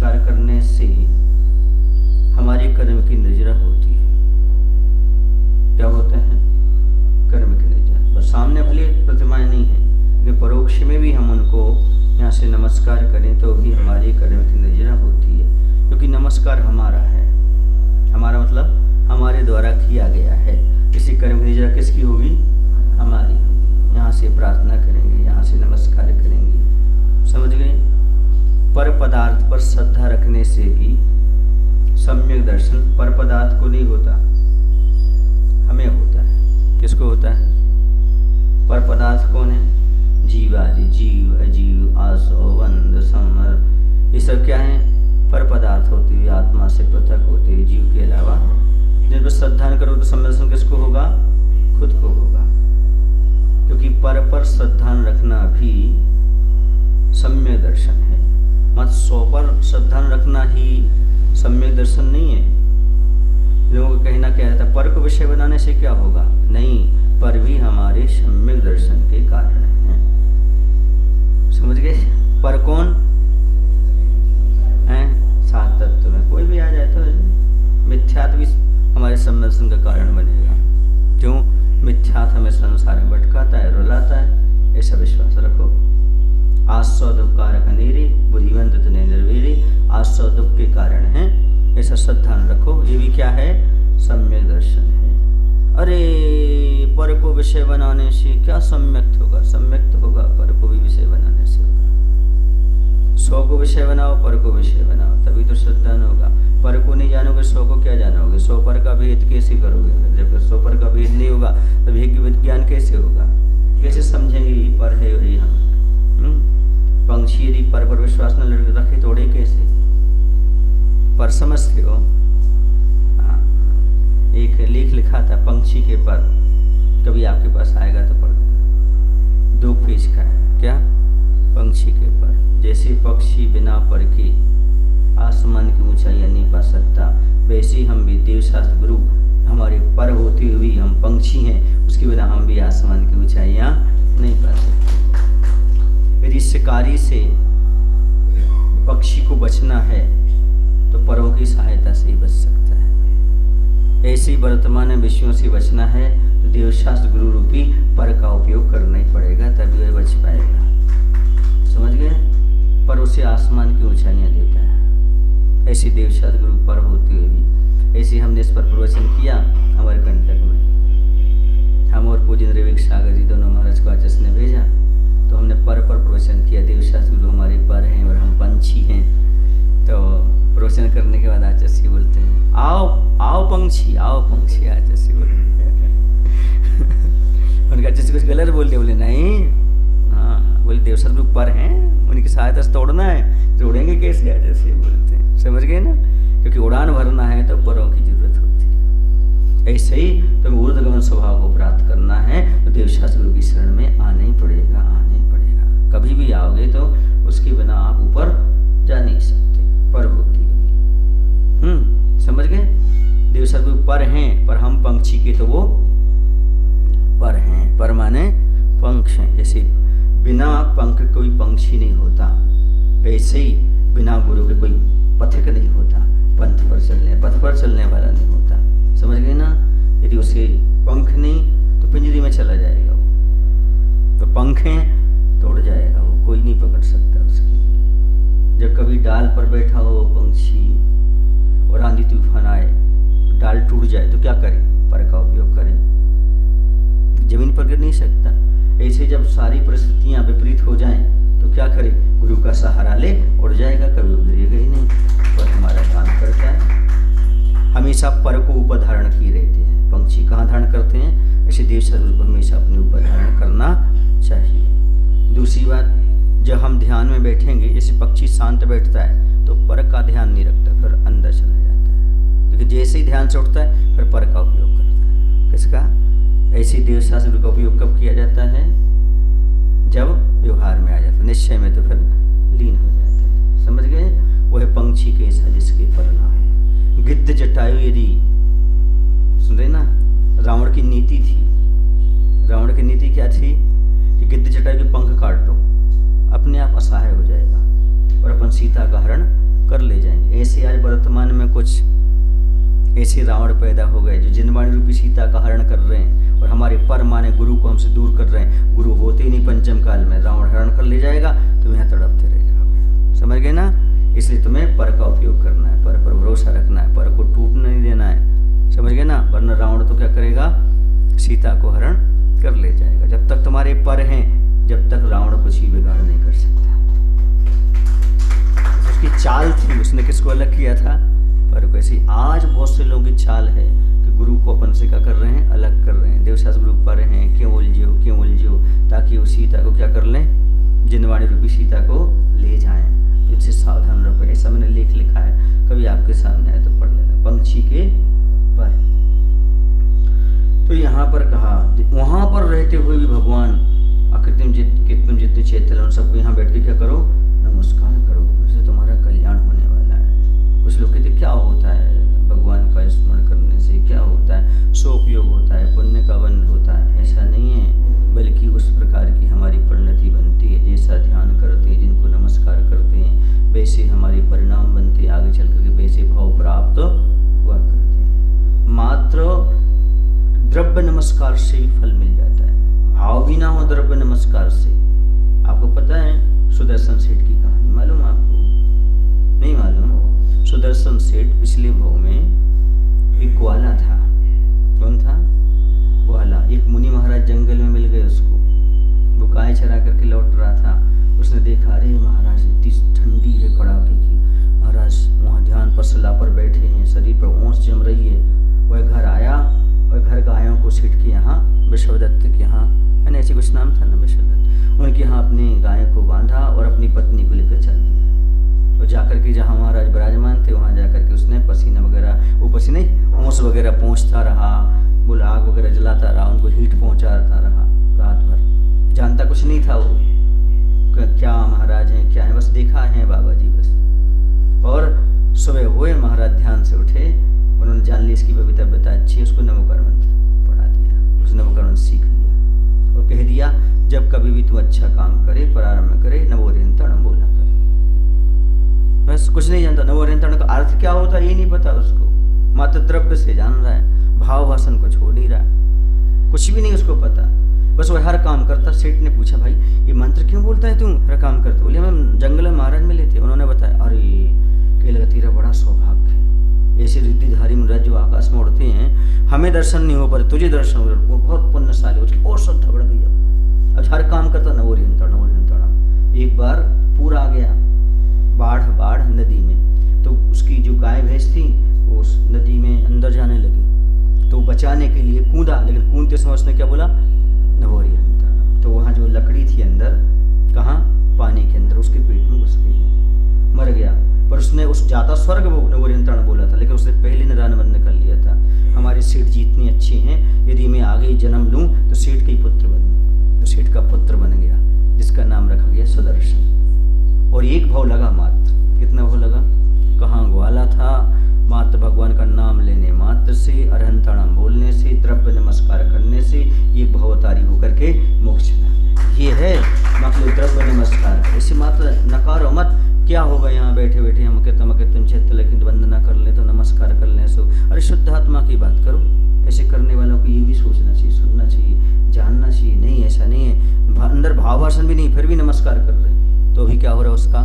नमस्कार करने से हमारे कर्म की निर्जरा होती है। क्या होता है? कर्म की निर्जरा। पर सामने भले प्रतिमाएं नहीं है, लेकिन परोक्ष में भी हम उनको यहाँ से नमस्कार करें तो भी हमारी कर्म की निर्जरा होती है, क्योंकि नमस्कार हमारा है। हमारा मतलब हमारे द्वारा किया गया है। इसी कर्म की निर्जरा किसकी होगी? हमारी। यहाँ से प्रार्थना करेंगे, यहाँ से नमस्कार करेंगे। समझ गए? पर पदार्थ पर श्रद्धा रखने से ही सम्यक दर्शन पर पदार्थ को नहीं होता, हमें होता है। किसको होता है? पर पदार्थ कौन है? जीवादि, जीव, अजीव, आसो, वंद, समर, ये सब क्या है? पर पदार्थ होते हुए आत्मा से पृथक होते हुए जीव के अलावा। जिन पर श्रद्धा न करो तो सम्यक दर्शन किसको होगा? खुद को होगा। क्योंकि पर श्रद्धा रखना भी सम्यक दर्शन है। मत 100 पर श्रद्धा रखना ही सम्यक दर्शन नहीं है। लोगों का कहना क्या रहता है? पर को विषय बनाने से क्या होगा? नहीं, पर भी हमारे सम्यक दर्शन के कारण है। समझ गए? पर कौन है? सात तत्व में कोई भी आ जाए तो मिथ्यात्व भी हमारे सम्यक दर्शन का कारण बनेगा। क्यों? मिथ्यात्व हमें संसार में भटकाता है, रुलाता है। ऐसा विश्वास रखो। आस्व दुख कारक अनेरे, बुद्धिवंत तने निर्वीरे। आस्व दुख के कारण है, ऐसा श्रद्धा रखो। ये भी क्या है? सम्यक दर्शन है। अरे पर को विषय बनाने से क्या सम्यक होगा? सम्यक तो होगा, पर को भी विषय बनाने से होगा। 100 को विषय बनाओ, पर को विषय बनाओ, तभी तो श्रद्धा न होगा। पर को नहीं जानोगे, 100 को क्या जानोगे? 100 पर का भेद कैसे करोगे? जब 100 पर का भेद नहीं होगा तो भेद विज्ञान कैसे होगा? कैसे समझेंगे पर है वही हम? पंक्षी यदि पर विश्वास न रखे तो उड़े कैसे? पर समझते हो? एक लेख लिखा था पंक्षी के पर, कभी आपके पास आएगा तो पढ़ देना। 2 पेज का है। क्या? पंक्षी के पर। जैसे पक्षी बिना पर के आसमान की ऊंचाइयां नहीं पा सकता, वैसे ही हम भी देवशास्त्र गुरु हमारे पर होते हुए हम पंक्षी हैं, उसके बिना हम भी आसमान की ऊंचाइयां नहीं पा सकते। यदि शिकारी से पक्षी को बचना है तो परों की सहायता से ही बच सकता है। ऐसे ही वर्तमान में विषयों से बचना है तो देवशास्त्र गुरु रूपी पर का उपयोग करना ही पड़ेगा, तभी वह बच पाएगा। समझ गए? पर उसे आसमान की ऊंचाइयां देता है। ऐसे देवशास्त्र गुरु पर होते हुए भी ऐसे हमने इस पर प्रवचन किया हमारे कंटक में। हम और पूजन रेविक सागर जी दोनों महाराज को आचार्य ने भेजा, तो हमने पर प्रवचन किया। देवशास्त्र गुरु हमारे पर हैं और हम पंछी हैं। तो प्रवचन करने के बाद आचार्य बोलते हैं, आओ आओ पंक्षी, आओ पंक्षी। आचार्य बोलते उनका आचार्य कुछ गलत बोल दिया। बोले नहीं, हाँ बोले देवशास्त्र गुरु पर हैं, उनकी सहायता से तोड़ना है, तो उड़ेंगे कैसे? आचार्य बोलते हैं। समझ गए ना? क्योंकि उड़ान भरना है तो परों की जरूरत होती है। ऐसे ही तो ऊर्ध्वगमन स्वभाव को प्राप्त करना है तो देवशास्त्र गुरु की शरण में आना ही पड़ेगा, आना ही पड़ेगा। कभी भी आओगे तो उसके बिना आप ऊपर जा नहीं सकते, पर होती है। समझ गए? देवशास्त्र गुरु पर हैं, पर हम पंक्षी के तो वो पर हैं। पर माने पंख हैं। जैसे बिना पंख कोई पंक्षी नहीं होता, वैसे ही बिना गुरु के कोई पथिक नहीं होता, पथ पर चलने वाला नहीं होता। समझ गए ना? यदि उसे पंख नहीं तो पिंजरे में चला जाएगा वो, तो पंख हैं तो उड़ जाएगा वो, कोई नहीं पकड़ सकता उसकी। जब कभी डाल पर बैठा हो पंक्षी और आंधी तूफान आए, तो डाल टूट जाए तो क्या करे? पर का उपयोग करे, जमीन पर गिर नहीं सकता। ऐसे जब सारी परिस्थितियां विपरीत हो जाएं तो क्या करे? गुरु का सहारा ले, उड़ जाएगा, कभी गिरेगा ही नहीं। पर हमारा काम करता है, हमेशा पर को ऊपर धारण किए रहते हैं। पंक्षी कहाँ धारण करते हैं? ऐसे देवशास्त्र गुरु को हमेशा अपने ऊपर धारण करना चाहिए। दूसरी बात, जब हम ध्यान में बैठेंगे, जैसे पक्षी शांत बैठता है तो पर का ध्यान नहीं रखता, फिर अंदर चला जाता है। क्योंकि जैसे ही ध्यान से उठता है फिर पर का उपयोग करता है। किसका? ऐसे देवशास्त्र गुरु का उपयोग कब किया जाता है? जब व्यवहार में आ जाता है, निश्चय में तो फिर लीन हो जाते हैं। समझ गए? वह पंक्षी के ऐसा जिसके पर ना है। गिद्ध जटायु, यदि सुन रहे ना, रावण की नीति थी। रावण की नीति क्या थी? कि गिद्ध जटायु के पंख काट दो, अपने आप असहाय हो जाएगा और अपन सीता का हरण कर ले ऐसे आज वर्तमान में कुछ ऐसे रावण पैदा हो गए जो जिनवाणी रूपी सीता का हरण कर रहे हैं और हमारे पर माने गुरु को हमसे दूर कर रहे हैं। गुरु होते ही नहीं पंचम काल में रावण हरण कर ले जाएगा, तुम यहाँ तड़पते रह जाओगे। समझ गए ना? इसलिए तुम्हें पर का उपयोग करना है, पर भरोसा रखना है, पर को टूटने नहीं देना है। समझ गए ना? वरना रावण तो क्या करेगा, सीता को हरण कर ले जाएगा। जब तक तुम्हारे पर हैं, जब तक रावण कुछ ही बिगाड़ नहीं कर सकता। उसकी चाल थी, उसने किसको अलग किया था, पर को। ऐसी आज बहुत से लोगों की चाल है कि गुरु को अपन से क्या कर रहे हैं, अलग कर रहे हैं। देवशास्त्र गुरु पर हैं, क्यों उलझो, ताकि वो सीता को क्या कर लें, जिनवाणी रूपी सीता को ले जाएं। तो इनसे सावधान रखो। ऐसा मैंने लेख लिखा है, कभी आपके सामने आए तो पढ़ लेना। पंछी के पर, तो यहाँ पर कहा, वहां पर रहते हुए भी भगवान अकृत्रिम जितने चैतन्य उन सबको यहाँ बैठ के क्या करो, नमस्कार करो। उससे तुम्हारा कल्याण होने वाला है। कुछ लोग कहते क्या होता है भगवान का स्मरण करने से, क्या होता है, सोपयोग होता है, पुण्य का बंध होता है। ऐसा नहीं है, बल्कि उस प्रकार की हमारी परिणति बनती है। जैसा ध्यान करते हैं, जिनको नमस्कार करते हैं, वैसे हमारे परिणाम बनते हैं। आगे चल करके वैसे भाव प्राप्त हुआ करते हैं। मात्र द्रव्य नमस्कार से ही फल मिल जाता है, भाव भी ना हो द्रव्य नमस्कार से। आपको पता है सुदर्शन सेठ की कहानी मालूम आपको? नहीं मालूम? सुदर्शन सेठ पिछले भाव में एक ग्वाला था। कौन था? ग्वाला। एक मुनि महाराज जंगल में मिल गए उसको। वो गाय चरा करके लौट रहा था। उसने देखा, अरे महाराज इतनी ठंडी है कड़ाके की, महाराज वहाँ ध्यान पसला पर बैठे हैं, शरीर पर ओंस जम रही है। वह घर आया और घर गायों को सीट के यहाँ विश्वदत्त के यहाँ, है ना, ऐसे कुछ नाम था ना, विश्वदत्त, उनके यहाँ अपनी गाय को बांधा और अपनी पत्नी को लेकर चल दिया। तो जाकर के जहाँ महाराज विराजमान थे वहाँ जाकर के उसने पसीना वगैरह, वो पसीने ओंस वगैरह पहुँचता रहा, बोला आग वगैरह जलाता रहा, उनको हीट पहुँचाता रहा रात भर। जानता कुछ नहीं था वो क्या महाराज हैं, क्या है, बस देखा है बाबा जी बस। और सुबह हुए महाराज ध्यान से उठे, उन्होंने जान ली इसकी पवित्रता अच्छी है, उसको नमोकार मंत्र पढ़ा दिया। उसने नमोकार मंत्र सीख लिया और कह दिया, जब कभी भी तू अच्छा काम करे, प्रारंभ करे, नवोरियंतरणम बोला कर। बस कुछ नहीं जानता। नवोरियंतरण का अर्थ क्या होता है ये नहीं पता उसको, मात्र द्रव्य से जान रहा है, भाव भाषण को छोड़ नहीं रहा, कुछ भी नहीं उसको पता। बस वह हर काम करता। सेठ ने पूछा, भाई ये मंत्र क्यों बोलता है तू, हर काम करते? बोले हम जंगल में महाराज मिले थे। उन्होंने बताया, अरे कह लगा तेरा बड़ा सौभाग्य है, ऐसे रिद्धिधारी महाराज जो आकाश में उड़ते हैं, हमें दर्शन नहीं हो पाते, तुझे दर्शन हो, वो बहुत पुण्यशाली, उसकी और श्रद्धा बढ़ गई। अब हर काम करता नवोरियंतरण। एक बार पूरा आ गया, बाढ़ नदी में, तो उसकी जो गाय भैंस थी वो उस नदी में अंदर जाने लगी, तो बचाने के लिए कूदा, लेकिन कूदते समय उसने क्या बोला, नवोरियंतरण। तो वहाँ जो लकड़ी थी अंदर, कहाँ, पानी के अंदर, उसके पेट में घुस गई, मर गया। पर उसने उस जाता स्वर्ग वो नवोरियंतरण बोला था, लेकिन उसने पहले निदान बंद कर लिया था। हमारे सेठ जी इतने अच्छे हैं, यदि मैं आगे जन्म लूँ तो सेठ का ही पुत्र बनूँ। तो सेठ का पुत्र बन गया, जिसका नाम रखा गया सुदर्शन। और एक भाव लगा मात्र, कितना भाव लगा, कहाँ ग्वाला था, मात्र भगवान का नाम लेने मात्र से, अरहंतणम बोलने से, द्रव्य नमस्कार करने से ये भवतारी होकर के मोक्ष ना। ये है मतलब द्रव्य नमस्कार। ऐसे मात्र नकारो मत, क्या होगा यहाँ बैठे बैठे हम तुम चित्त लेकिन वंदना कर ले, तो नमस्कार कर ले, सो अरे शुद्ध आत्मा की बात करो। ऐसे करने वालों को ये भी सोचना चाहिए, सुनना चाहिए, जानना चाहिए। नहीं ऐसा नहीं है, अंदर भाव भाषण भी नहीं, फिर भी नमस्कार कर रहे, तो भी क्या हो रहा है उसका,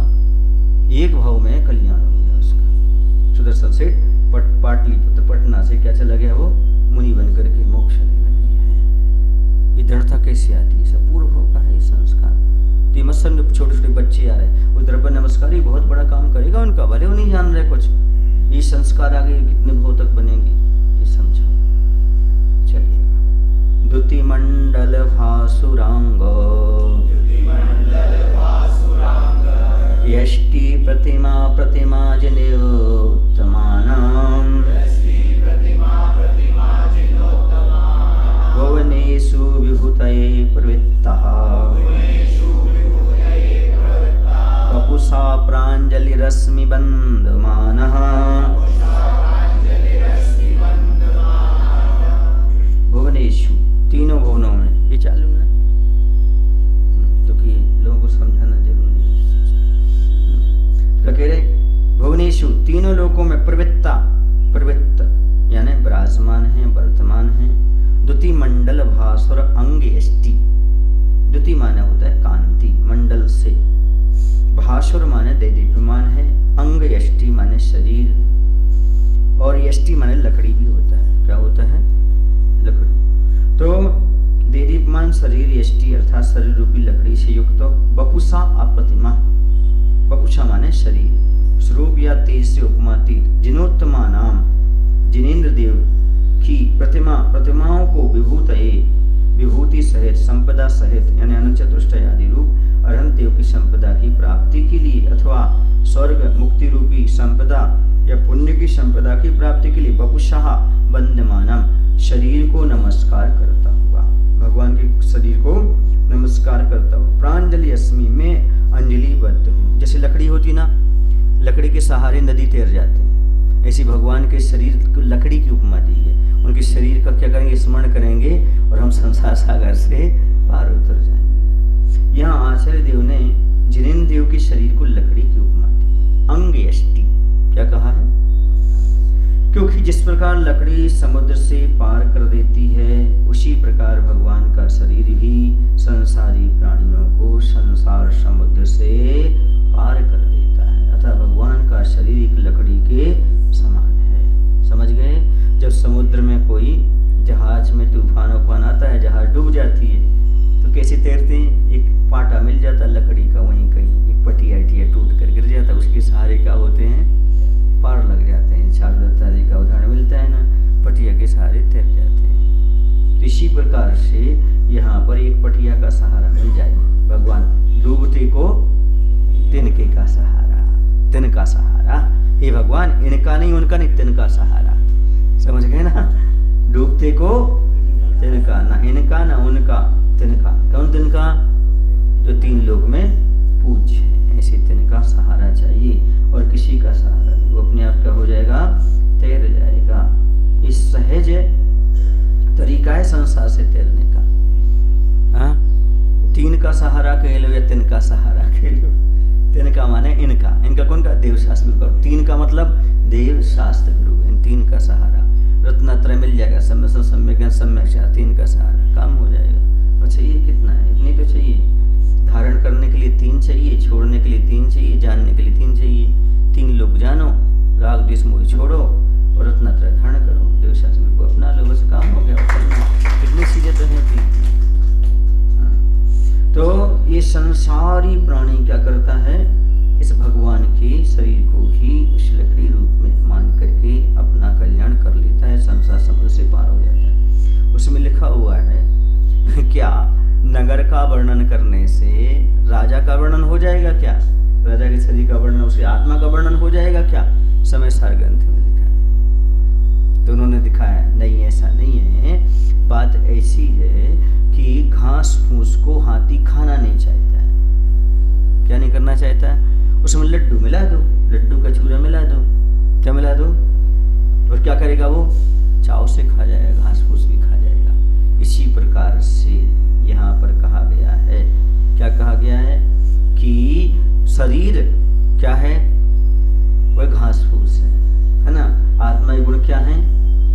एक भाव में कल्याण हो गया उसका। सुदर्शन सेठ पाटलिपुत्र पटना से क्या चला गया, वो मुनि बन करके मोक्ष ले गए। ये दृढ़ता कैसे आती है, सब पूर्व भाव का है ये संस्कार। तो ये मत समझो छोटे छोटे बच्चे आ रहे हैं, वो द्रव्य नमस्कार ही बहुत बड़ा काम करेगा उनका, भले वो नहीं जान रहे कुछ, ये संस्कार आगे कितने भाव तक बनेंगे ये समझो। चलिए, द्युति मंडल भासुरांग यष्टि प्रतिमा जनियोत्तमानां भुवनेषु विभूतये प्रवृत्तः वपुषा प्राञ्जलिरश्मि बन्धमानः। भुवनेषु, तीनों भुवनों में, ये चालू ना, क्योंकि लोगों को समझाना जरूरी है। तो कह रहे भुवनेषु, तीनों लोक पार्श्वर माने दैदीप्यमान है, अंग यष्टि माने शरीर, और यष्टि माने लकड़ी भी होता है। क्या होता है? लकड़ी। तो दैदीप्यमान शरीर, यष्टि अर्थात शरीर रूपी लकड़ी से युक्त, वपुषा अप्रतिमा, वपुषा माने शरीर, स्वरूप या तेज से उपमातीत, जिनोत्तमा नाम, जिनेन्द्र देव की प्रतिमाओं को विभूति सहित, संपदा सहित यानी अनुचतुष्टय आदि रूप अरहंत देव की संपदा की प्राप्ति के लिए अथवा स्वर्ग मुक्ति रूपी संपदा या पुण्य की संपदा की प्राप्ति के लिए वपुषः वंद्यमानम, शरीर को नमस्कार करता हुआ, भगवान के शरीर को नमस्कार करता हुआ, प्रांजलि अस्मि, में अंजलिबद्ध हूँ। जैसे लकड़ी होती ना, लकड़ी के सहारे नदी तैर जाती है, ऐसी भगवान के शरीर को लकड़ी की उपमा दी है। उनके शरीर का क्या करेंगे? स्मरण करेंगे और हम संसार सागर से पार उतर जाएंगे। यहाँ आचार्य देव ने जिनेन्द्र देव के शरीर को लकड़ी की उपमा दी, अंग यष्टि। क्या कहा है? क्योंकि जिस प्रकार लकड़ी समुद्र से पार कर देती है, उसी प्रकार भगवान का शरीर भी संसारी प्राणियों को संसार समुद्र से पार कर देता है। अतः भगवान का शरीर एक लकड़ी के समान है। समझ गए? जब समुद्र में कोई जहाज में तूफान आता है, जहाज डूब जाती है, तो कैसे तैरते हैं? एक पाटा मिल जाता लकड़ी का, वहीं कहीं एक पटिया टूट कर गिर जाता, उसके सहारे क्या होते हैं? पार लग जाते हैं। चालू दत्ता जी का उदाहरण मिलता है ना, पटिया के सहारे तैर जाते हैं। तो इसी प्रकार से यहाँ पर एक पटिया का सहारा मिल जाए, भगवान डूबते को तिनके का सहारा, तिनका सहारा। हे भगवान, इनका नहीं उनका नहीं, तिनका सहारा। समझ गए ना? डूबते को तिनका, ना इनका ना उनका, तिनका। कौन तिनका? जो तीन लोक में पूज्य है, ऐसे तिनका सहारा चाहिए। और किसी का सहारा नहीं, वो अपने आप क्या हो जाएगा? तैर जाएगा। इस सहज तरीका है संसार से तैरने का। हाँ, तीन का सहारा कह लो या तिनका सहारा कह लो। तिनका माने इनका, इनका कौन का? देव शास्त्र गुरु का। तीन का मतलब देव शास्त्र गुरु, इन तीन का सहारा। रत्नात्रय मिल जाएगा, सम्यक सम्यक सम्यक, तीन का सहारा, काम हो जाएगा। और चाहिए कितना है? इतनी तो चाहिए। धारण करने के लिए तीन चाहिए, छोड़ने के लिए तीन चाहिए, जानने के लिए तीन चाहिए। तीन लोग जानो, राग द्वेष मोह छोड़ो और रत्नात्रय धारण करो, देव शास्त्र गुरु को अपना लो, बस काम हो गया। कितनी चीजें तो हैं तीन। तो ये संसारी प्राणी क्या करता है? इस भगवान के शरीर को ही उस लकड़ी रूप में मान करके अपना कल्याण कर लेता है, संसार समुद्र से पार हो जाता है। उसमें लिखा हुआ है क्या? नगर का वर्णन करने से राजा का वर्णन हो जाएगा क्या? राजा के शरीर का वर्णन, उसकी आत्मा का वर्णन हो जाएगा क्या? समय सार ग्रंथ में लिखा है। तो उन्होंने दिखाया नहीं, ऐसा नहीं है। बात ऐसी है कि घास फूस को हाथी खाना नहीं चाहता है। क्या नहीं करना चाहता है? उसमें लड्डू मिला दो, लड्डू का चूरा मिला दो, क्या मिला दो, और क्या करेगा वो? चाव से खा जाएगा, घास फूस भी खा जाएगा। इसी प्रकार से यहाँ पर कहा गया है, क्या कहा गया है कि शरीर क्या है? वह घास फूस है ना? आत्मा गुण क्या है?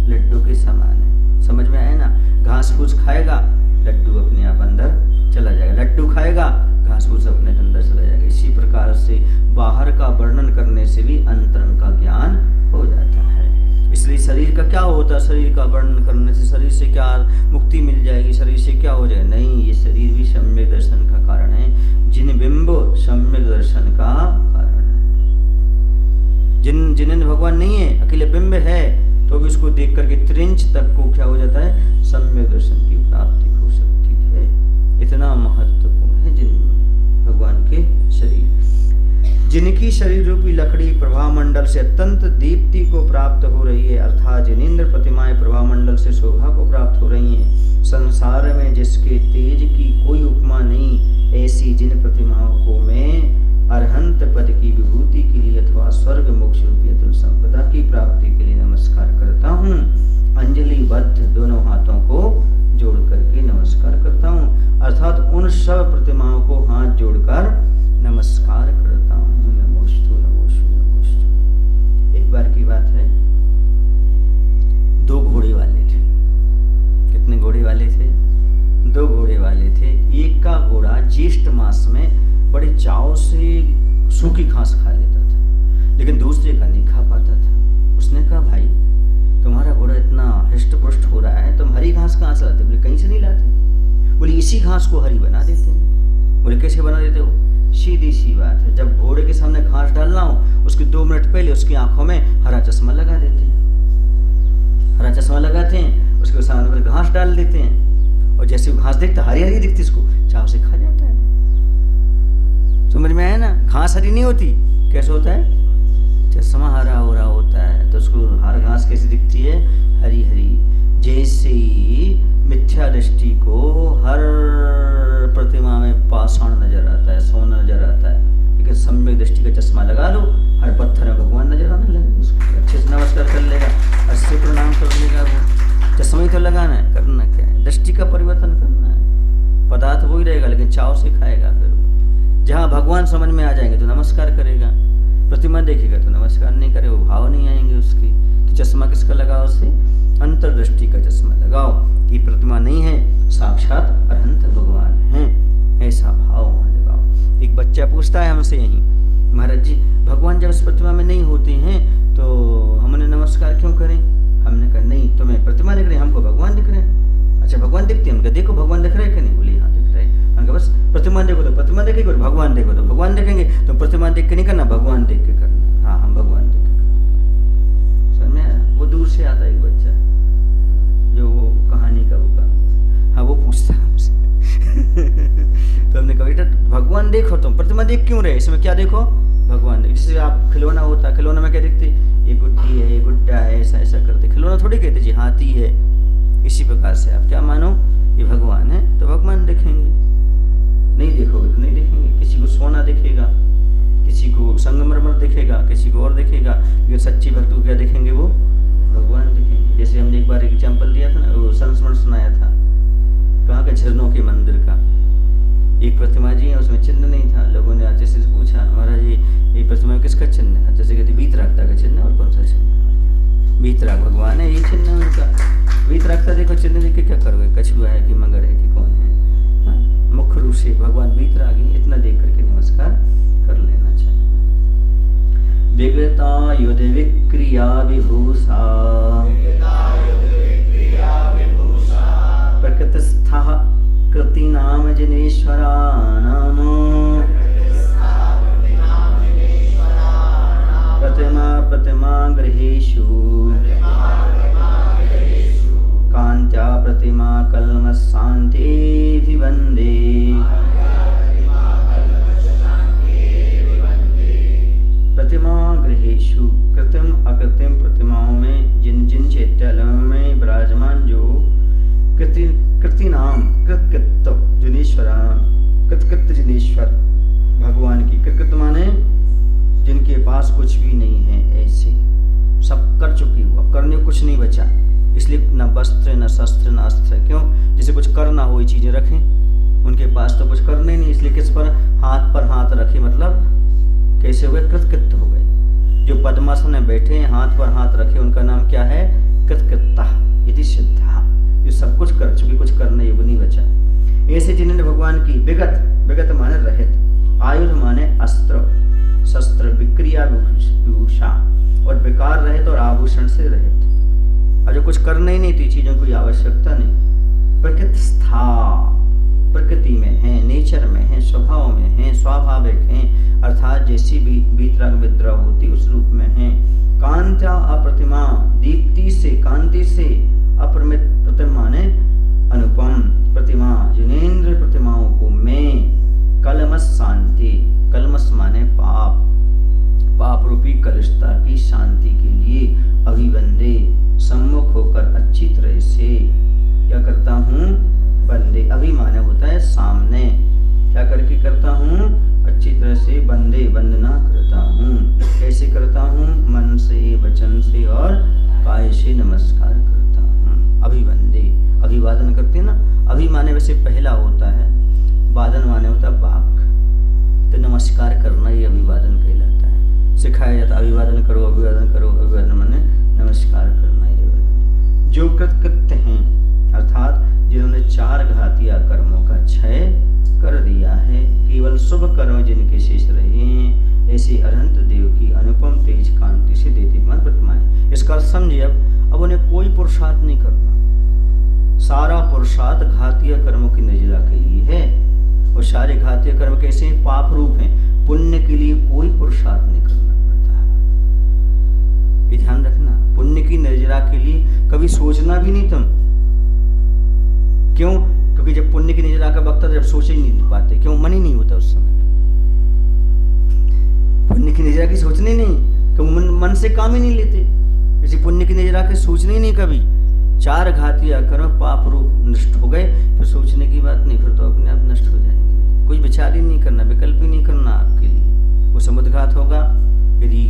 लड्डू के समान है। समझ में आया ना? घास फूस खाएगा, लड्डू अपने आप अंदर चला जाएगा, लड्डू खाएगा, घास फूस अपने अंदर चला जाएगा। इसी प्रकार से बाहर का वर्णन करने से भी अंतरंग का ज्ञान हो जाता है। इसलिए शरीर का क्या होता है? शरीर का वर्णन करने से शरीर से क्या मुक्ति मिल जाएगी, शरीर से क्या हो जाएगा? नहीं, ये शरीर भी सम्यक दर्शन का कारण है। जिन बिंब सम्यक दर्शन का कारण है। जिन भगवान नहीं है, अकेले बिंब है, तो भी उसको देख करके त्रिंच तक को क्या हो जाता है? सम्यक दर्शन की प्राप्ति हो सकती है। इतना महत्वपूर्ण है जिन भगवान के शरीर। जिनकी शरीर रूपी लकड़ी प्रभामंडल से अत्यंत दीप्ति को प्राप्त हो रही है, अर्थात जिनेन्द्र प्रतिमाएं प्रभामंडल से शोभा को प्राप्त हो रही हैं। संसार में जिसके तेज की कोई उपमा नहीं, ऐसी जिन प्रतिमाओं को मैं अरहंत पद की विभूति के लिए अथवा स्वर्ग मोक्ष रूपी अतुल संपदा की प्राप्ति के लिए नमस्कार करता हूँ। अंजलिबद्ध, दोनों हाथों को जोड़ करके नमस्कार करता हूँ, अर्थात उन सब प्रतिमाओं को हाथ जोड़कर नमस्कार करता हूँ। नमोस्तु नमोस्तु नमोस्तु। एक बार की बात है, दो घोड़े वाले थे। कितने घोड़े वाले थे? दो घोड़े वाले थे। एक का घोड़ा ज्येष्ठ मास में बड़े चाव से सूखी घास खा लेता था, लेकिन दूसरे का नहीं खा पाता था। उसने कहा भाई तुम्हारा घोड़ा इतना हृष्ट पुष्ट हो रहा है, तुम हरी घास कहाँ से लाते? बोले कहीं से नहीं लाते। बोले इसी घास को हरी बना देते हैं। बोले कैसे बना देते हो? सीधी सी बात है, जब घोड़े के सामने घास डालना हो उसके 2 मिनट पहले उसकी आंखों में हरा चश्मा लगा देते हैं। हरा चश्मा लगाते हैं, उसके सामने पर घास डाल देते हैं, और जैसे वो घास देखता हरी हरी दिखती इसको, चाव से खा जाता है। समझ में आया ना? घास हरी नहीं होती, कैसे होता है? चश्मा हरा हो रहा होता है, तो उसको हर घास कैसी दिखती है? हरी हरी। जैसे मिथ्या दृष्टि को हर प्रतिमा में पाषाण नजर आता है, सोना नजर आता है, लेकिन सम्यक दृष्टि का चश्मा लगा लो, हर पत्थर में भगवान नजर आने लगे, उसको अच्छे से नमस्कार कर लेगा, अच्छे प्रणाम कर लेगा। वो चश्मा ही तो लगाना है, करना क्या है? दृष्टि का परिवर्तन करना है। पदार्थ वही रहेगा, लेकिन चाव से खाएगा। फिर जहाँ भगवान समझ में आ जाएंगे तो नमस्कार करेगा, प्रतिमा देखेगा तो नमस्कार नहीं करे, वो भाव नहीं आएंगे उसके। तो चश्मा किसका लगाओ? उसे अंतर्दृष्टि का चश्मा लगाओ। ये प्रतिमा नहीं है, साक्षात अनंत भगवान हैं, ऐसा भाव वहां लगाओ। एक बच्चा पूछता है हमसे यहीं, महाराज जी भगवान जब इस प्रतिमा में नहीं होते हैं तो हमने नमस्कार क्यों करें? हमने कहा नहीं, तुम्हें प्रतिमा दिख रही है, हमको भगवान दिख रहे हैं। अच्छा भगवान दिखते हैं? हमको देखो भगवान दिख रहे हैं कि नहीं? बोली हाँ दिख रहे हैं। हमको बस प्रतिमा देखो तो प्रतिमा देखेंगे, और भगवान देखो तो भगवान देखेंगे। तो प्रतिमा देख के नहीं करना, भगवान देख के करना। हाँ हम भगवान देख के करना। समझ में आया? वो दूर से आता है एक बच्चा, जो वो कहानी का वो काम, हाँ वो पूछता है हमसे तो हमने कहा बेटा भगवान देखो, तुम प्रतिमा देख क्यों रहे? इसमें क्या देखो? भगवान देखो। जैसे आप खिलौना होता, खिलौना में क्या देखते? ये गुड्डी है, ये गुड्डा है, ऐसा ऐसा करते। खिलौना थोड़ी कहते जी हाथी है। इसी प्रकार से आप क्या मानो? ये भगवान है तो भगवान देखेंगे, नहीं देखोगे तो नहीं देखेंगे। किसी को सोना दिखेगा, किसी को संगमरमर दिखेगा, किसी को और दिखेगा, लेकिन सच्ची भक्त को क्या देखेंगे? वो भगवान दिखेंगे। जैसे हमने एक बार एग्जाम्पल दिया था ना, वो संस्मरण सुनाया था, कहाँ के झरनों के मंदिर का। एक प्रतिमा जी है, उसमें चिन्ह नहीं था। लोगों ने आचार्य से पूछा महाराज जी ये प्रतिमा में किसका चिन्ह है? जैसे कहते वीतरागता का चिन्ह है। और कौन सा चिन्ह? वीतराग भगवान है, ये चिन्ह है उनका। वीतरागता देखो चिन्ह देख के क्या करोगे? कछुआ है कि मगर है कि कौन है? मुख्य रूप से भगवान वीतरागी, इतना देख करके नमस्कार कर लेना चाहिए। विगता युध विक्रिया विभूषा प्रकृतिस्था कृति नाम जिनेश्वराणाम प्रतिमा प्रतिमा गृहेषु कांत्या प्रतिमा कलमशान्ति वन्दे। प्रतिमा गृहेषु कृत्रिम अकृत्रिम प्रतिमाओं में जिन जिन चैत्यालयों में विराजमान जो कृति नाम कृतकृत जिनेश्वर भगवान की, कृतकृत माने जिनके पास कुछ भी नहीं है, ऐसे सब कर चुके हो, अब करने को कुछ नहीं बचा, इसलिए न वस्त्र न शस्त्र न अस्त्र। क्यों? जैसे कुछ करना हो ये चीजें रखें, उनके पास तो कुछ करने नहीं, इसलिए किस पर हाथ रखे, मतलब कैसे हो गए? कृतकृत हो गए। जो पद्मासन में बैठे हैं हाथ पर हाथ रखे, उनका नाम क्या है? कृतकृता इति सिद्धा। जो सब कुछ कर चुके, कुछ करने योग्य नहीं बचा। ऐसे जिन्होंने भगवान की विगत माने रहित, आयुध माने अस्त्र शस्त्र, विक्रिया विभूषा और विकार रहित और आभूषण से रहित। अब जो कुछ करना ही नहीं तो चीजों की आवश्यकता नहीं, प्रकृतिस्था प्रकृति में है, नेचर में है, स्वभाव में है, स्वाभाविक है, अर्थात जैसी भी वीतराग विद्रह होती उस रूप में है। कांत्या अप्रतिमा, दीप्ति से, कांति से, अपरिमित प्रतिमा ने अनुपम प्रतिमा, जिनेन्द्र प्रतिमाओं को मैं कलमश शांति, कलमश माने पाप रूपी कलुषता की शांति के लिए अभिवंदे, सम्मुख होकर अच्छी तरह से क्या करता हूँ? बंदे। अभी माने होता है सामने, क्या करके करता हूँ? अच्छी तरह से वंदना करता हूँ। कैसे करता हूँ? मन से, वचन से और काय से नमस्कार करता हूँ। अभिवंदे, अभिवादन करते ना, अभि माने वैसे पहला होता है, वादन माने होता है वाक, तो नमस्कार करना ये अभिवादन कहलाता है। सिखाया जाता है अभिवादन करो, अभिवादन करो, अभिवादन माने नमस्कार करना ये। जो कृतकृत्य हैं, अर्थात जिन्होंने 4 घातिया कर्मों का क्षय कर दिया है, केवल शुभ कर्म जिनके शेष रहे हैं, इसका अर्थ समझिए। अब उन्हें कोई पुरुषार्थ नहीं करना, सारा पुरुषार्थ घातीय कर्मों की नजरा के लिए है। और सारे घातीय कर्म कैसे हैं? पाप रूप हैं। पुण्य के लिए कोई पुरुषार्थ नहीं करना पड़ता है, ये ध्यान रखना। पुण्य की नजरा के लिए कभी सोचना भी नहीं तुम। क्यों? क्योंकि जब पुण्य की नजरा का वक्त आता जब सोच ही नहीं पाते। क्यों? मन ही नहीं होता उस समय। पुण्य की नजरा की सोचने नहीं, क्योंकि मन से काम ही नहीं लेते। इसी पुण्य की नजरा के सोचने ही नहीं कभी। 4 घातीय कर्म पाप रूप नष्ट हो गए, फिर सोचने की बात नहीं, फिर तो अपने आप नष्ट हो जाएंगे। कुछ विचार ही नहीं करना, विकल्प ही नहीं करना आपके लिए। वो समुद्घात होगा यदि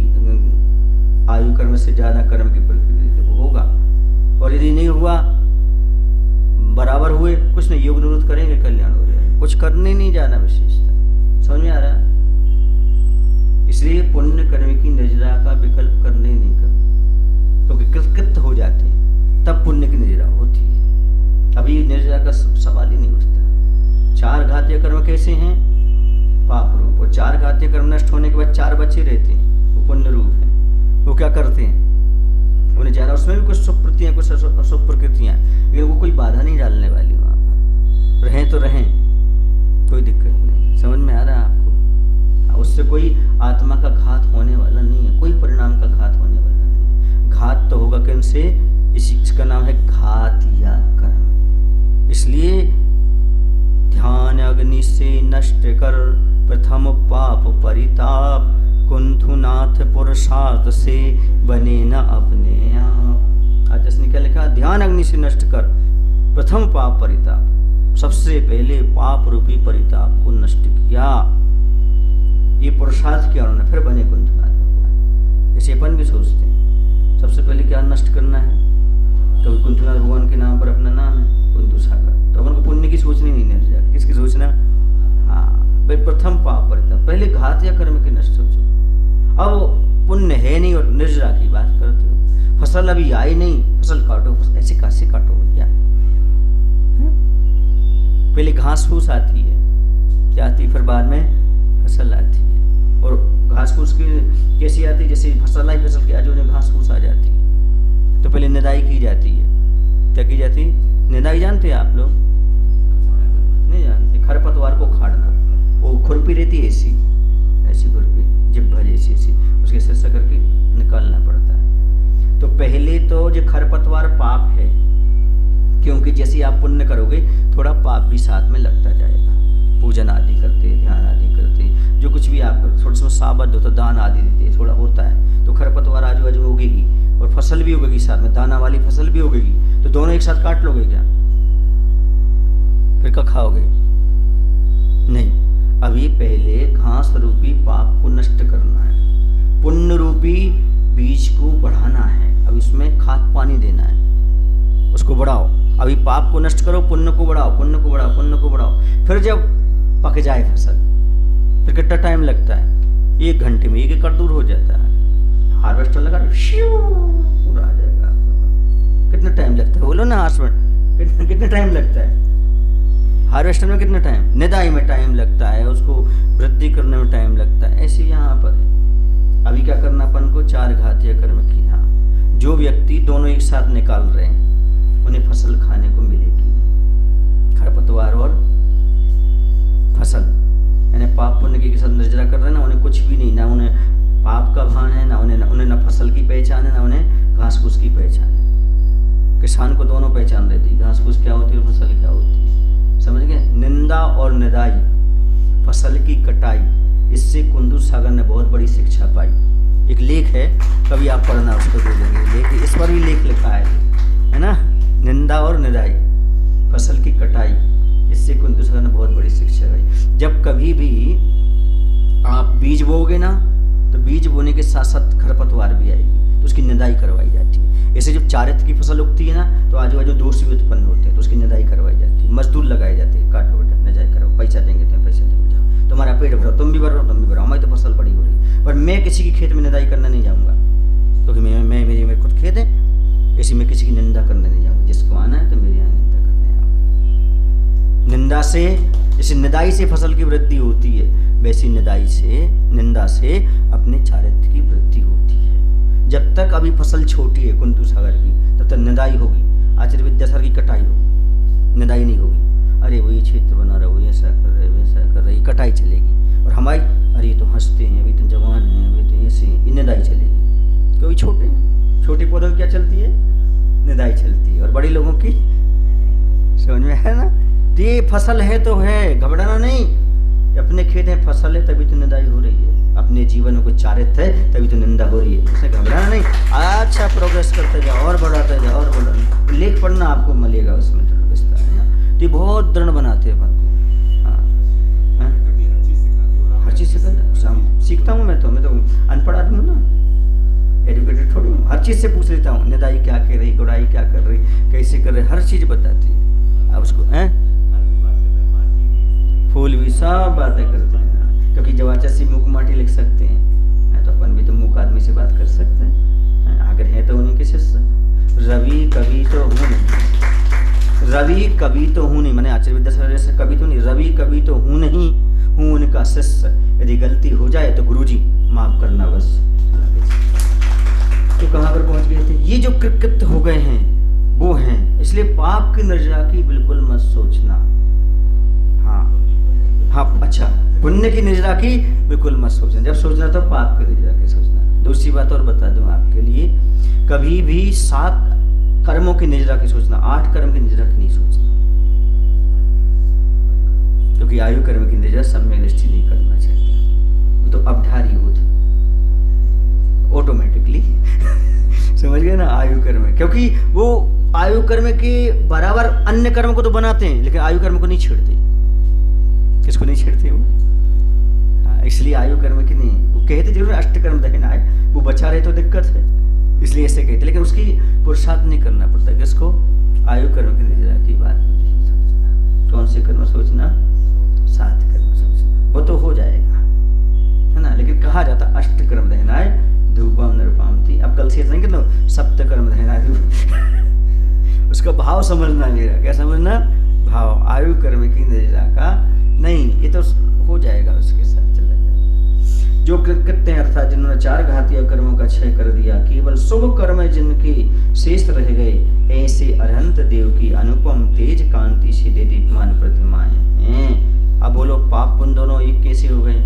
आयु कर्म से ज्यादा कर्म की प्रकृति वो होगा, और यदि नहीं हुआ बराबर हुए कुछ नहीं, योग निरुद्ध करेंगे, कल्याण हो जाएगा। कुछ करने नहीं जाना विशेषता। समझ में आ रहा? इसलिए पुण्य कर्म की नजरा का विकल्प करने नहीं करना, क्योंकि कृत हो जाते हैं तब पुण्य की नजरा होती है। अभी नजरा का सवाल ही नहीं उठता। 4 घातीय कर्म कैसे हैं? पाप रूप। और 4 घातीय कर्म नष्ट होने के बाद 4 बचे रहते हैं, वो पुण्य रूप है। वो क्या करते हैं? उन्हें ज्यादा, उसमें भी कुछ शुभ प्रकृतियां कुछ अशुभ प्रकृतियां, लेकिन वो कोई बाधा नहीं डालने वाली। वहां पर रहें तो रहें, कोई दिक्कत नहीं। समझ में आ रहा है आपको? उससे कोई आत्मा का घात होने वाला नहीं है, कोई परिणाम का घात होने वाला नहीं है। घात तो होगा किनसे? इसका नाम है घातीय कर्म। इसलिए ध्यान अग्नि से नष्ट कर प्रथम पाप परिताप, कुंथुनाथ पुरुषार्थ से बने न अपने आप। आज इसने क्या लिखा? ध्यान अग्नि से नष्ट कर प्रथम पाप परिताप, सबसे पहले पाप रूपी परिताप को नष्ट किया। ये पुरुषार्थ किया उन्होंने, फिर बने कुंथुनाथ भगवान। ऐसे अपन भी सोचते हैं सबसे पहले क्या नष्ट करना है, क्योंकि कुंथुनाथ भगवान के नाम पर अपना नाम है कुंथु सागर, तो अपन को पुण्य की सोचनी नहीं निर्जा। किसकी सोचना? हाँ, प्रथम पाप परिताप, पहले घातीय कर्म के नष्ट सोचो। अब पुण्य है नहीं और निर्जरा की बात करते हो। फसल अभी आई नहीं, फसल काटो। ऐसे कैसे काटो भैया? पहले घास फूस आती है, क्या आती है? फिर बाद में फसल आती है। और घास फूस की कैसी आती है? जैसे फसल आई, फसल के आजू बाजू घास फूस आ जाती है, तो पहले निदाई की जाती है। क्या की जाती है? निदाई जानते हैं आप लोग? नहीं जानते। खरपतवार को खाड़ना, वो खुरपी रहती है ऐसी खुरपी, जिब्भा जैसी ऐसी, उसके सिर करके निकालना पड़ता है। तो पहले तो जो खरपतवार पाप है, क्योंकि जैसे आप पुण्य करोगे थोड़ा पाप भी साथ में लगता जाएगा। पूजन आदि करते, ध्यान आदि करते, जो कुछ भी आप करते, थोड़ा सा साबद्ध होता, दान आदि देते, थोड़ा होता है, तो खरपतवार आजू बाजू उगेगी और फसल भी उगेगी साथ में, दाना वाली फसल भी उगेगी। तो दोनों एक साथ काट लोगे क्या? फिर क्या खाओगे? नहीं। अभी पहले घास रूपी पाप को नष्ट करना है, पुण्य रूपी बीज को बढ़ाना है। अब इसमें खाद पानी देना है, उसको बढ़ाओ। अभी पाप को नष्ट करो, पुण्य को बढ़ाओ, पुण्य को बढ़ाओ, पुण्य को बढ़ाओ। फिर जब पक जाए फसल, फिर कितना टाइम लगता है? 1 घंटे में 1 एकड़ दूर हो जाता है। हार्वेस्टर लगा पूरा आ जाएगा। कितना टाइम लगता है? बोलो ना हार्वेस्टर कितना टाइम लगता है? हार्वेस्टर में कितना टाइम? निदाई में टाइम लगता है, उसको वृद्धि करने में टाइम लगता है। ऐसे यहाँ पर है। अभी क्या करना अपन को? 4 घातीय कर्म की। हाँ, जो व्यक्ति दोनों एक साथ निकाल रहे हैं उन्हें फसल खाने को मिलेगी, खरपतवार और फसल। यानी पाप पुण्य के साथ निर्जरा कर रहे हैं ना, उन्हें कुछ भी नहीं, ना उन्हें पाप का भान है, ना उन्हें ना फसल की पहचान है, ना उन्हें घास फूस की पहचान है। किसान को दोनों पहचान रहती है, घास फूस क्या होती है, फसल क्या होती है। समझ गए? निंदा और निदाई, फसल की कटाई, इससे कुंदू सागर ने बहुत बड़ी शिक्षा पाई। एक लेख है, कभी आप पढ़ना, उसको दे देंगे लेख, इस पर भी लेख लिखा है ना। निंदा और निदाई, फसल की कटाई, इससे कुंदू सागर ने बहुत बड़ी शिक्षा पाई। जब कभी भी आप बीज बोओगे ना, तो बीज बोने के साथ साथ खरपतवार भी आएगी, तो उसकी निदाई करवाई जाती है। ऐसे जब चारित्र की फसल उगती है ना, तो आजू बाजू दोष भी उत्पन्न होते हैं, तो उसकी निदाई करवाई जाती है। मजदूर लगाए जाते हैं, काटो बेटा, निदाई करो, पैसा देंगे तुम्हें, पैसा देंगे, जाओ तुम्हारा पेट भरो, तुम भी भरो, तुम भी भरो, हमारी तो फसल बड़ी हो रही। पर मैं किसी की खेत में निदाई करने नहीं जाऊँगा, क्योंकि मेरे खुद खेत है। ऐसी मैं किसी की निंदा करने नहीं जाऊँगा। जिसको आना है तो मेरे यहाँ निंदा करने आओ। निंदा से, जैसे निदाई से फसल की वृद्धि होती है, वैसी निंदा से अपने चारित्र की वृद्धि होती है। जब तक अभी फसल छोटी है कुंतु सागर की, तब तक निदाई होगी, आचार्य विद्यासागर की कटाई होगी, निदाई नहीं होगी। अरे वो ये क्षेत्र बना रहा, वो ऐसा कर रहे, वैसा कर रहे, कटाई चलेगी। और हमारी अरे तो हंसते हैं, अभी तो जवान हैं, अभी तो ऐसे, निदाई चलेगी, क्योंकि छोटे हैं। छोटे पौधों की क्या चलती है? निदाई चलती है। और बड़े लोगों की समझ में है ना? तो ये फसल है तो है, घबराना नहीं। अपने खेत में फसल है तभी तो निदाई हो रही है, अपने जीवन में कुछ चारित है तभी तो निंदा हो रही है, उससे घबराना नहीं। अच्छा प्रोग्रेस करते जाओ और बढ़ाते जाओ और बढ़ाना। लेख पढ़ना आपको मिलेगा उसमें थोड़ा विस्तार है ना। तो ये बहुत दृढ़ बनाते हैं अपन को। हाँ, हर चीज़ सीखता हूँ मैं तो अनपढ़ आदमी हूँ ना, एजुकेटेड थोड़ी हूँ। हर चीज़ से पूछ लेता हूँ, निदाई क्या कर रही, गुड़ाई क्या कर रही, कैसे कर रही, हर चीज़ बताती है। अब उसको फूल भी सब बातें करते हैं, क्योंकि जब आचार्य मुख माटी लिख सकते हैं तो अपन भी तो मुख आदमी से बात कर सकते हैं। अगर है तो उन्हीं के शिष्य। रवि कवि तो हूँ नहीं, रवि कवि तो हूँ नहीं, मैंने आचार्य विद्यासागर से कवि तो नहीं, रवि कवि तो हूँ नहीं, हूँ उनका शिष्य। यदि गलती हो जाए तो गुरुजी माफ करना बस। तो कहाँ पर पहुँच गए थे? ये जो कृत्य हो गए हैं वो हैं, इसलिए पाप की निर्जरा की बिल्कुल मत सोचना। हाँ, अच्छा, पुण्य की निर्जरा की बिल्कुल मत सोचना। जब सोचना तो पाप की निर्जरा की सोचना। दूसरी बात और बता दूं आपके लिए, कभी भी 7 कर्मों की निर्जरा की सोचना, 8 कर्म की निर्जरा की नहीं सोचना, क्योंकि आयु कर्म की निर्जरा सम्यक दृष्टि नहीं करना चाहिए। वो तो अपधारी होता ऑटोमेटिकली समझ गए ना, आयु कर्म, क्योंकि वो आयु कर्म के बराबर अन्य कर्म को तो बनाते हैं, लेकिन आयु कर्म को नहीं छेड़ते। किसको नहीं छेड़ते वो? इसलिए आयु कर्म की नहीं, वो कहते जरूर अष्टकर्म दहन आए, वो बचा रहे तो दिक्कत है, इसलिए ऐसे कहते, लेकिन उसकी पुरुषार्थ नहीं करना पड़ता। किसको? आयु कर्म की निर्जरा की बात नहीं सोचना। कौन से कर्म सोचना? 7 कर्म सोचना, वो तो हो जाएगा, है ना। लेकिन कहा जाता अष्टकर्म दहन आए धूपम नृपाम थी। अब कल से नहीं कहते सप्तकर्म दहन आए, उसका भाव समझना मेरा, क्या समझना? भाव। आयु कर्म की निर्जरा का नहीं, ये तो हो जाएगा, उसके साथ चला जाएगा। जो कृत्य हैं अर्थात जिन्होंने 4 घातीय कर्मों का क्षय कर दिया, केवल शुभ कर्म जिनके शेष रह गए, ऐसे अरहंत देव की अनुपम तेज कांति से दीप्यमान प्रतिमाएं हैं। अब बोलो पाप पुण्य दोनों एक कैसे हो गए?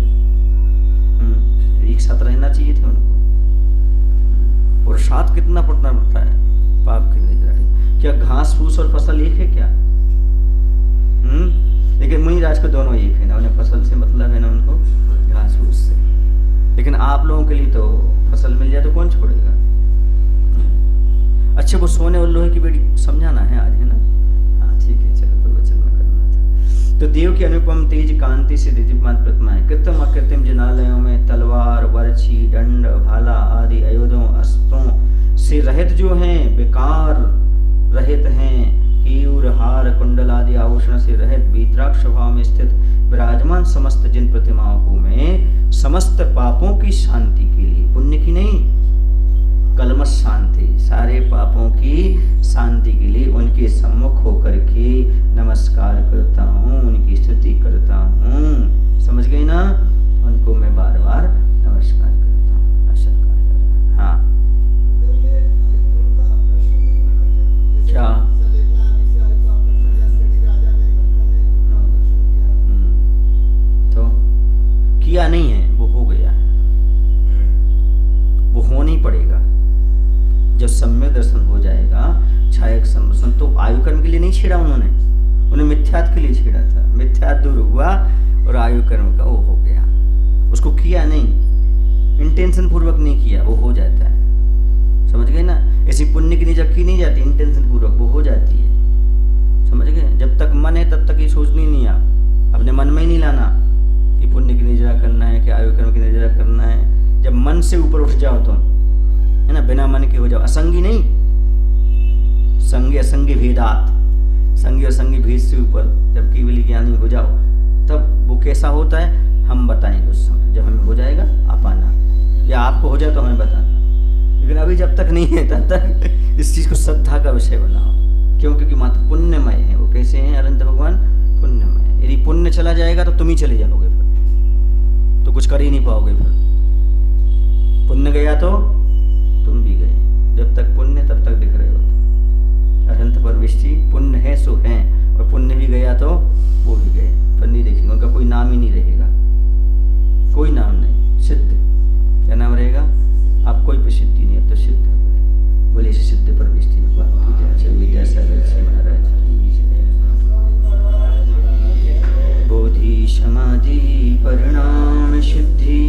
एक साथ रहना चाहिए थे उनको। पुरुषार्थ कितना पड़ना पड़ता है पाप की निर्जरा। क्या घास फूस और फसल एक है क्या? लेकिन मुनिराज को दोनों एक है ना, उन्हें फसल से मतलब है ना, उनको घास फूस से। लेकिन आप लोगों के लिए तो फसल मिल जाए तो कौन छोड़ेगा? अच्छा, वो सोने और लोहे की बेटी समझाना है आज, है ना? हाँ ठीक है, चलो प्रवचन में करना था। तो देव की अनुपम तेज कांति से दीप्यमान प्रतिमाएं, कृत्रिम अकृत्रिम जिनालयों में तलवार, बर्छी, दंड, भाला आदि आयुधों अस्त्रों से रहित जो हैं, बेकार रहित हैं, कीर हार कुंडल आदि आभूषण से रहित वीतराग स्वभाव में स्थित विराजमान समस्त जिन प्रतिमाओं को मैं समस्त पापों की शांति के लिए, पुण्य की नहीं, कलमश शांति, सारे पापों की शांति के लिए उनके सम्मुख होकर के नमस्कार करता हूँ, उनकी स्तुति करता हूँ। समझ गए ना? उनको मैं बार बार नमस्कार करता हूँ। ऐसा कहा जा रहा है। हाँ, क्या किया नहीं है, वो हो गया है, वो होना ही पड़ेगा। जब सम्यक दर्शन हो जाएगा, छायक संदर्शन, तो आयु कर्म के लिए नहीं छेड़ा उन्होंने, उन्हें मिथ्यात्व के लिए छेड़ा था। मिथ्यात्व दूर हुआ और आयु कर्म का वो हो गया। उसको किया नहीं, इंटेंशन पूर्वक नहीं किया, वो हो जाता है। समझ गए ना? ऐसी पुण्य की निजक की नहीं जाती, इंटेंशन पूर्वक वो हो जाती है। समझ गए? जब तक मन है तब तक ये सोचनी नहीं, आप अपने मन में ही नहीं लाना कि पुण्य की निर्जरा करना है कि आयु कर्म की निर्जरा करना है। जब मन से ऊपर उठ जाओ तो, है ना, बिना मन के हो जाओ, असंगी नहीं, संगी असंगी भेदात, संगी और संगी भेद से ऊपर जब केवल ज्ञानी हो जाओ, तब वो कैसा होता है हम बताएंगे उस समय, जब हमें हो जाएगा आप आना, या आपको हो जाए तो हमें बताना। लेकिन अभी जब तक नहीं है तब तक इस चीज को श्रद्धा का विषय बनाओ। क्यों? क्योंकि मात्र पुण्यमय है। वो कैसे हैं अनंत भगवान? पुण्यमय। यदि पुण्य चला जाएगा तो तुम ही चले जाओगे, फिर तो कुछ कर ही नहीं पाओगे। फिर पुण्य गया तो तुम जब तक पुण्य तब तक दिख रहे होते। अरहंत परविष्टि पुण्य है सो है, और पुण्य भी गया तो वो भी गए, पर नहीं देखेंगे, उनका कोई नाम ही नहीं रहेगा, कोई नाम नहीं। सिद्ध क्या नाम रहेगा? आप कोई प्रसिद्धि नहीं है तो सिद्ध है। बोले सिद्ध परविष्टि भगवान की जय। विद्यासागर जी महाराज की जय। बोधि समाधि परिणाम सिद्धि